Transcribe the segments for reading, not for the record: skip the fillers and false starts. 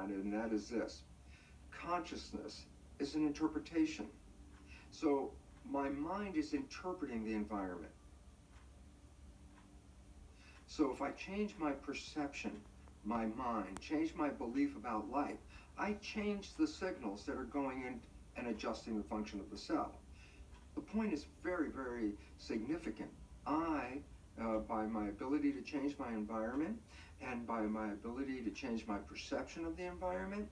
on it, and that is this. Consciousness is an interpretation. So my mind is interpreting the environment. So if I change my perception, my mind, change my belief about life, I change the signals that are going in and adjusting the function of the cell. The point is very, very significant. By my ability to change my environment and by my ability to change my perception of the environment,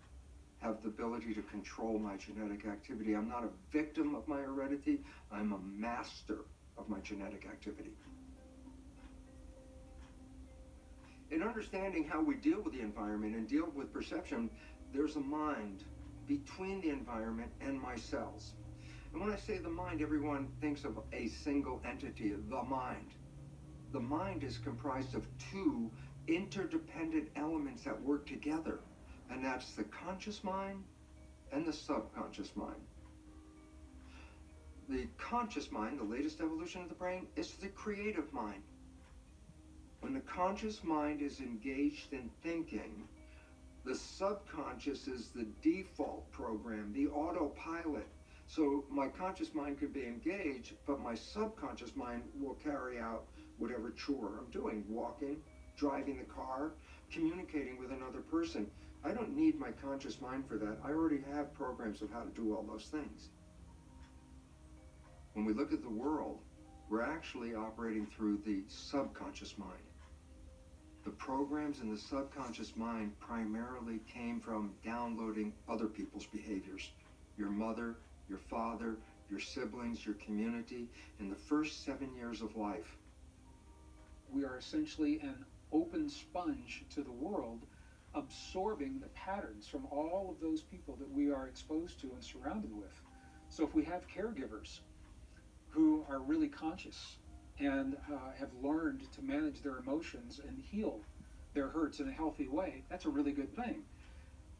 have the ability to control my genetic activity. I'm not a victim of my heredity, I'm a master of my genetic activity. In understanding how we deal with the environment and deal with perception, there's a mind between the environment and my cells. And when I say the mind, everyone thinks of a single entity, the mind. The mind is comprised of two interdependent elements that work together, and that's the conscious mind and the subconscious mind. The conscious mind, the latest evolution of the brain, is the creative mind. When the conscious mind is engaged in thinking, the subconscious is the default program, the autopilot. So my conscious mind could be engaged, but my subconscious mind will carry out whatever chore I'm doing, walking, driving the car, communicating with another person. I don't need my conscious mind for that. I already have programs of how to do all those things. When we look at the world, we're actually operating through the subconscious mind. The programs in the subconscious mind primarily came from downloading other people's behaviors. Your mother, your father, your siblings, your community, in the first 7 years of life. We are essentially an open sponge to the world, absorbing the patterns from all of those people that we are exposed to and surrounded with. So if we have caregivers who are really conscious and have learned to manage their emotions and heal their hurts in a healthy way, that's a really good thing.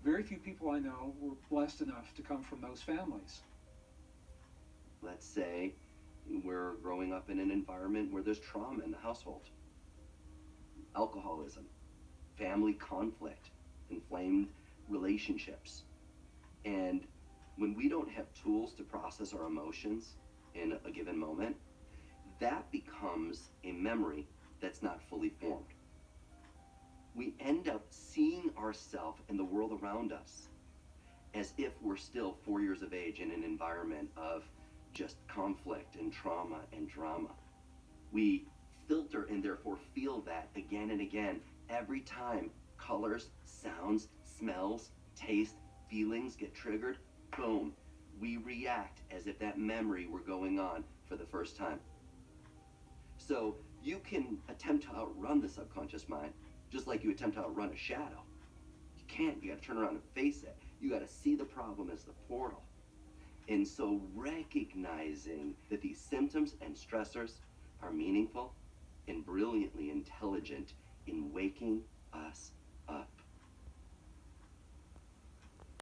Very few people I know were blessed enough to come from those families. Let's say we're growing up in an environment where there's trauma in the household, alcoholism, family conflict, inflamed relationships. And when we don't have tools to process our emotions in a given moment, that becomes a memory that's not fully formed. We end up seeing ourselves and the world around us as if we're still 4 years of age in an environment of just conflict and trauma and drama. We filter and therefore feel that again and again every time colors, sounds, smells, taste, feelings get triggered. Boom, we react as if that memory were going on for the first time. So you can attempt to outrun the subconscious mind just like you attempt to outrun a shadow. You can't. You got to turn around and face it. You got to see the problem as the portal. And so recognizing that these symptoms and stressors are meaningful and brilliantly intelligent in waking us up.